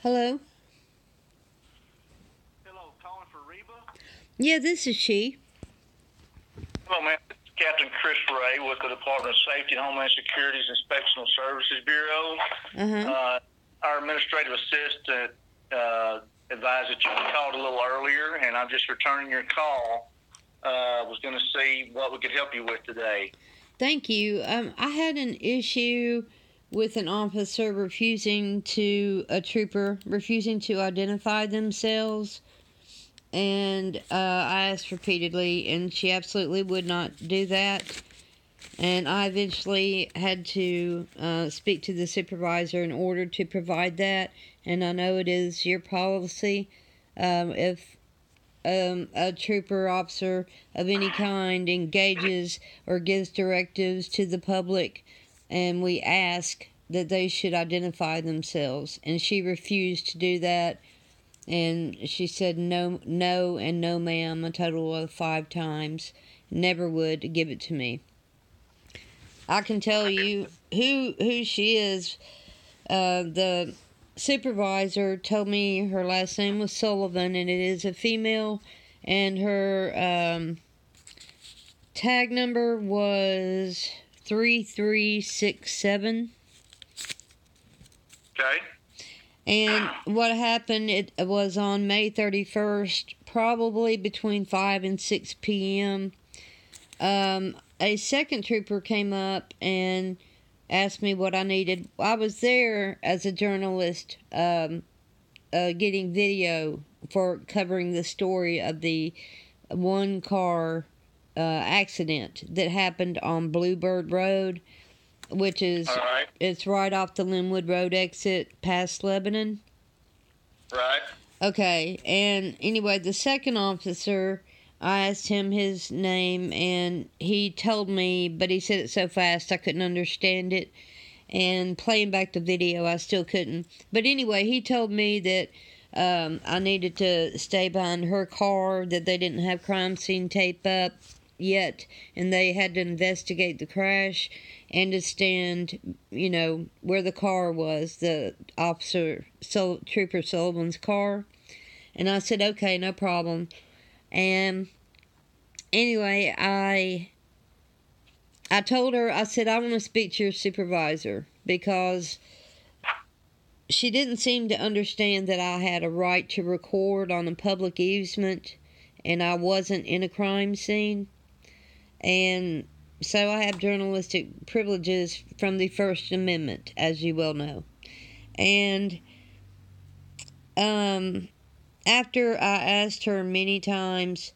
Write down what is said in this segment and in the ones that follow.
Hello? Hello, calling for Reba. Yeah, this is she. Hello, ma'am. This is Captain Chris Ray with the Department of Safety and Homeland Security's Inspectional Services Bureau. Uh-huh. Our administrative assistant advised that you called a little earlier, and I'm just returning your call. Was going to see what we could help you with today. Thank you. I had an issue with an officer refusing to identify themselves. And I asked repeatedly, and she absolutely would not do that. And I eventually had to speak to the supervisor in order to provide that. And I know it is your policy. If a trooper officer of any kind engages or gives directives to the public, and we ask that they should identify themselves. And she refused to do that. And she said no, no, and no, ma'am, a total of 5 times. Never would give it to me. I can tell you who she is. The supervisor told me her last name was Sullivan, and it is a female, and her tag number was 3367. Okay. And what happened, it was on May 31st, probably between 5 and 6 p.m. A second trooper came up and asked me what I needed. I was there as a journalist, getting video for covering the story of the one car accident that happened on Bluebird Road, which is it's right off the Linwood Road exit past Lebanon. Right. Okay, and anyway, the second officer, I asked him his name, and he told me, but he said it so fast I couldn't understand it. And playing back the video, I still couldn't. But anyway, he told me that I needed to stay behind her car, that they didn't have crime scene tape up yet, and they had to investigate the crash, and to stand, where the car was, the Trooper Sullivan's car. And I said, okay, no problem. And anyway, I told her, I said, I want to speak to your supervisor, because she didn't seem to understand that I had a right to record on a public easement, and I wasn't in a crime scene. And so I have journalistic privileges from the First Amendment, as you well know. And after I asked her many times,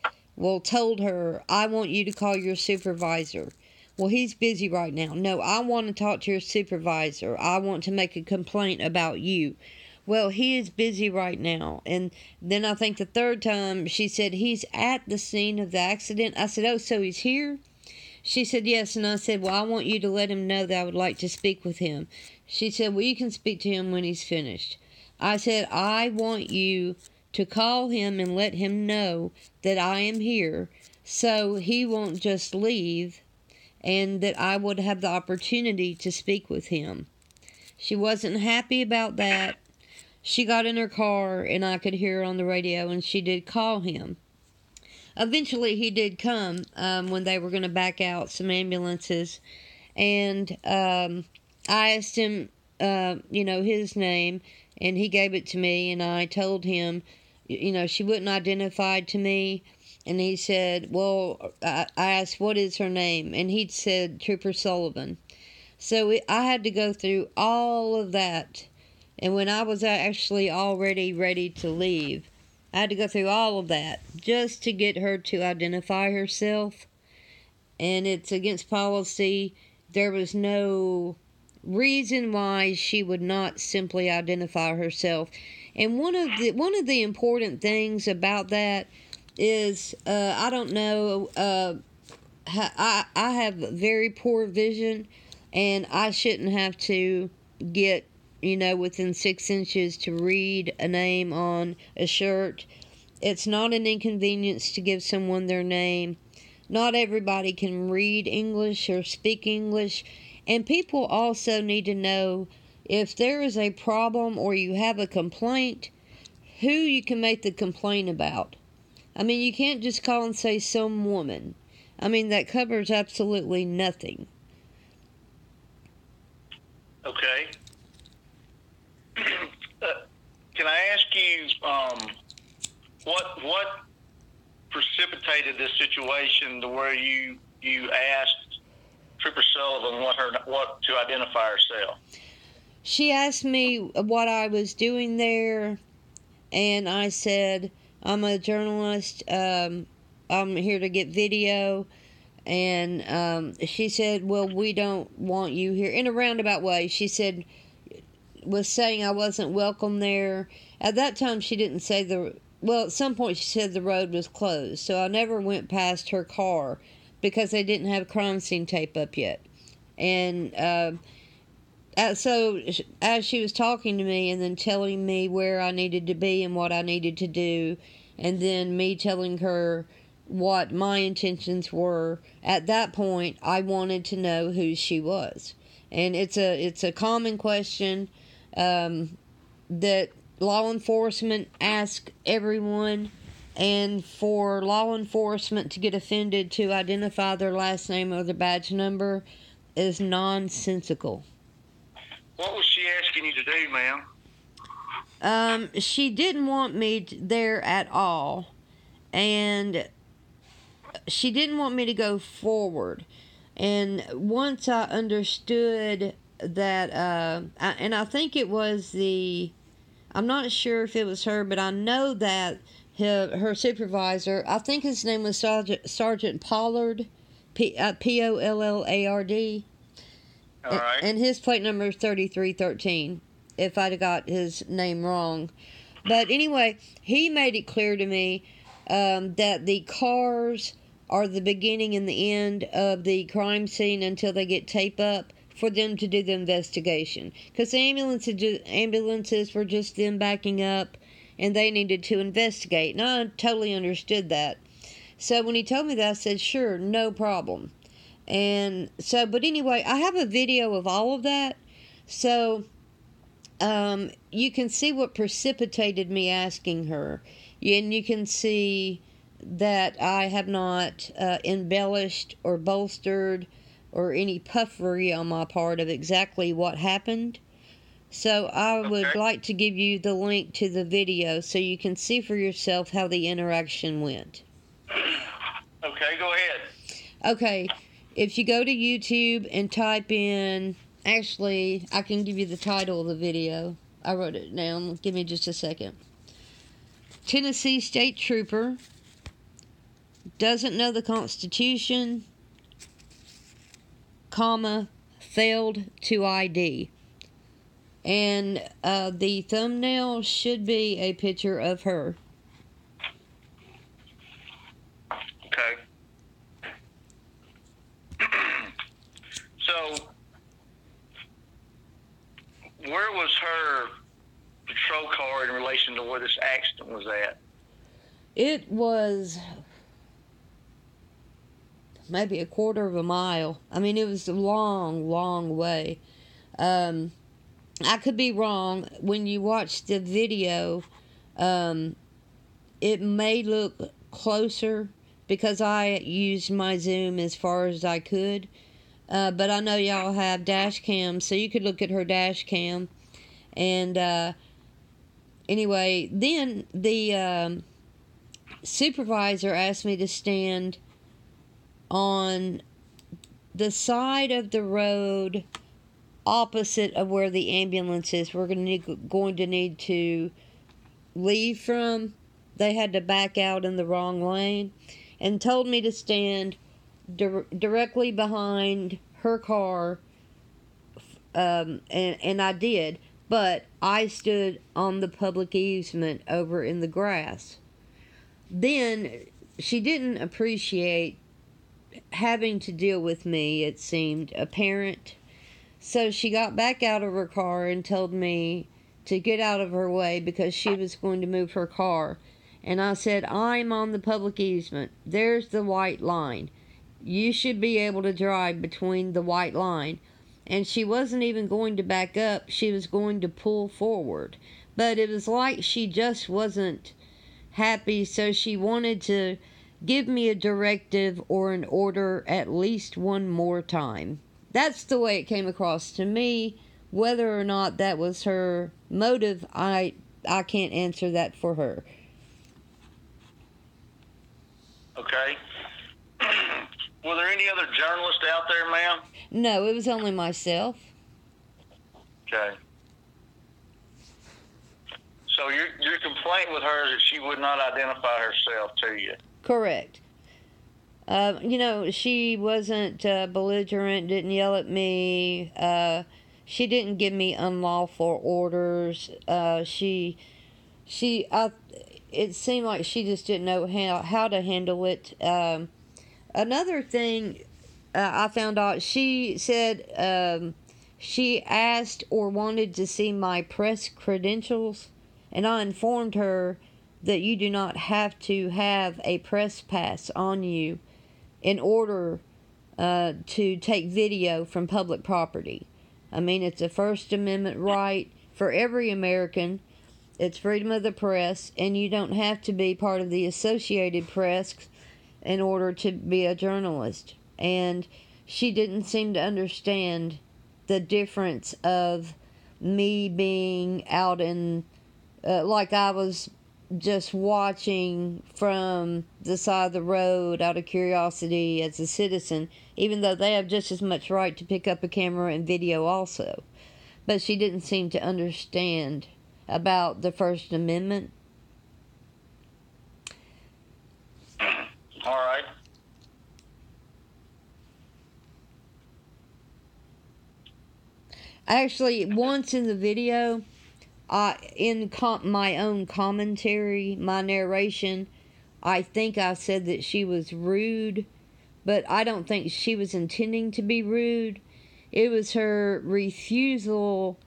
told her, I want you to call your supervisor. Well, he's busy right now. No, I want to talk to your supervisor. I want to make a complaint about you. Well, he is busy right now. And then I think the third time she said, he's at the scene of the accident. I said, oh, so he's here? She said, yes. And I said, well, I want you to let him know that I would like to speak with him. She said, well, you can speak to him when he's finished. I said, I want you to call him and let him know that I am here, so he won't just leave, and that I would have the opportunity to speak with him. She wasn't happy about that. She got in her car, and I could hear her on the radio, and she did call him. Eventually, he did come when they were going to back out some ambulances, and I asked him, his name, and he gave it to me, and I told him, she wouldn't identify to me. And he said, well, I asked, what is her name? And he'd said, Trooper Sullivan. So I had to go through all of that. And when I was actually already ready to leave, I had to go through all of that just to get her to identify herself. And it's against policy. There was no reason why she would not simply identify herself. And one of the important things about that is, I don't know, I have very poor vision, and I shouldn't have to get, within 6 inches to read a name on a shirt. It's not an inconvenience to give someone their name. Not everybody can read English or speak English, and people also need to know if there is a problem or you have a complaint, who you can make the complaint about. I mean, you can't just call and say some woman. I mean, that covers absolutely nothing. Okay. Can I ask you what precipitated this situation to where you asked Trooper Sullivan what to identify herself? She asked me what I was doing there, and I said, I'm a journalist. I'm here to get video. And she said, well, we don't want you here. In a roundabout way, she said, was saying I wasn't welcome there. At that time, she didn't say well, at some point she said the road was closed. So I never went past her car because they didn't have crime scene tape up yet. And so as she was talking to me and then telling me where I needed to be and what I needed to do, and then me telling her what my intentions were, at that point I wanted to know who she was. And it's a common question that law enforcement ask everyone, and for law enforcement to get offended to identify their last name or their badge number is nonsensical. What was she asking you to do, ma'am? She didn't want me there at all, and she didn't want me to go forward. And once I understood that, and I think it was I'm not sure if it was her, but I know that her supervisor, I think his name was Sergeant Pollard, Pollard. All right. And his plate number is 3313, if I'd got his name wrong. But anyway, he made it clear to me that the cars are the beginning and the end of the crime scene until they get tape up for them to do the investigation. Because the ambulances were just them backing up, and they needed to investigate. And I totally understood that. So when he told me that, I said, sure, no problem. And so, but anyway, I have a video of all of that. So, you can see what precipitated me asking her. And you can see that I have not embellished or bolstered or any puffery on my part of exactly what happened. So I would like to give you the link to the video so you can see for yourself how the interaction went. Okay, go ahead. Okay. If you go to YouTube and type in, actually, I can give you the title of the video. I wrote it down. Give me just a second. Tennessee State Trooper doesn't know the Constitution, failed to ID. And the thumbnail should be a picture of her. Okay. So, where was her patrol car in relation to where this accident was at? It was maybe a quarter of a mile. I mean, it was a long, long way. I could be wrong. When you watch the video, it may look closer because I used my zoom as far as I could. But I know y'all have dash cams, so you could look at her dash cam. And anyway, then the supervisor asked me to stand on the side of the road opposite of where the ambulances were going to need to leave from. They had to back out in the wrong lane, and told me to stand directly behind her car, and I did, but I stood on the public easement over in the grass. Then she didn't appreciate having to deal with me, it seemed apparent. So she got back out of her car and told me to get out of her way because she was going to move her car. And I said, I'm on the public easement. There's the white line. You should be able to drive between the white line. and she wasn't even going to back up. She was going to pull forward. But it was like she just wasn't happy, so she wanted to give me a directive or an order at least one more time. That's the way it came across to me. Whether or not that was her motive, I can't answer that for her. Okay. Were there any other journalists out there, ma'am? No, it was only myself. Okay. So your complaint with her is that she would not identify herself to you. Correct. She wasn't belligerent, didn't yell at me. She didn't give me unlawful orders. It seemed like she just didn't know how to handle it. Another thing I found out, she said she asked or wanted to see my press credentials, and I informed her that you do not have to have a press pass on you in order to take video from public property. I mean, it's a First Amendment right for every American. It's freedom of the press, and you don't have to be part of the Associated Press in order to be a journalist. And she didn't seem to understand the difference of me being out in, like I was just watching from the side of the road out of curiosity as a citizen, even though they have just as much right to pick up a camera and video also. But she didn't seem to understand about the First Amendment. All right. Actually, once in the video, my own commentary, my narration, I think I said that she was rude, but I don't think she was intending to be rude. It was her refusal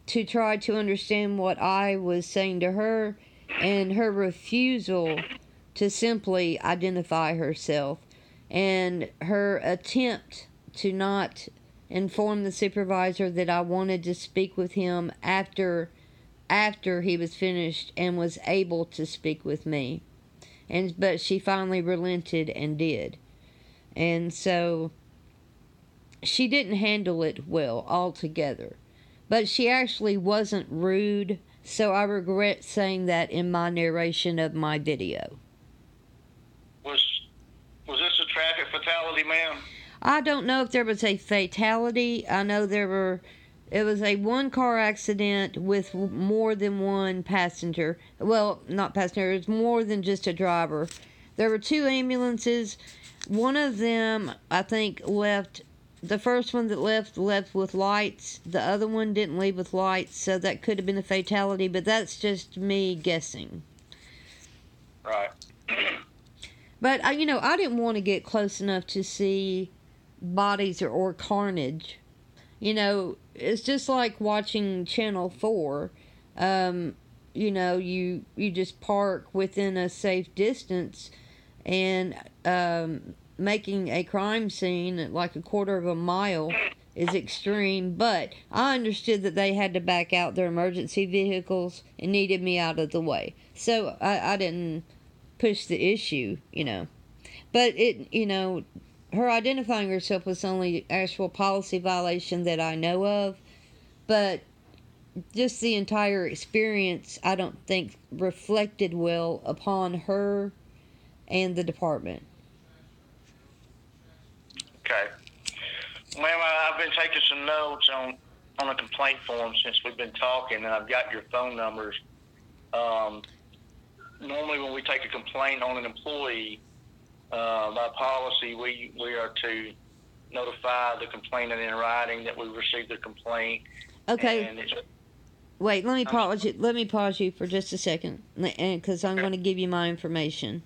to try to understand what I was saying to her, and her refusal to simply identify herself, and her attempt to not inform the supervisor that I wanted to speak with him after he was finished and was able to speak with me. But she finally relented and did. And so she didn't handle it well altogether. But she actually wasn't rude, so I regret saying that in my narration of my video. Was this a traffic fatality, ma'am? I don't know if there was a fatality. I know it was a one-car accident with more than one passenger. Well, not passenger, it was more than just a driver. There were two ambulances. One of them, I think, left. The first one that left with lights. The other one didn't leave with lights, so that could have been a fatality, but that's just me guessing. Right. But, I didn't want to get close enough to see bodies or carnage. It's just like watching Channel 4. You just park within a safe distance, and making a crime scene at like a quarter of a mile is extreme. But I understood that they had to back out their emergency vehicles and needed me out of the way. So I didn't push the issue, But her identifying herself was the only actual policy violation that I know of. But just the entire experience, I don't think reflected well upon her and the department. Okay. Ma'am, I've been taking some notes on a complaint form since we've been talking, and I've got your phone numbers. Normally when we take a complaint on an employee, by policy, we are to notify the complainant in writing that we received the complaint. Okay. Wait, let me pause you for just a second, because I'm going to give you my information.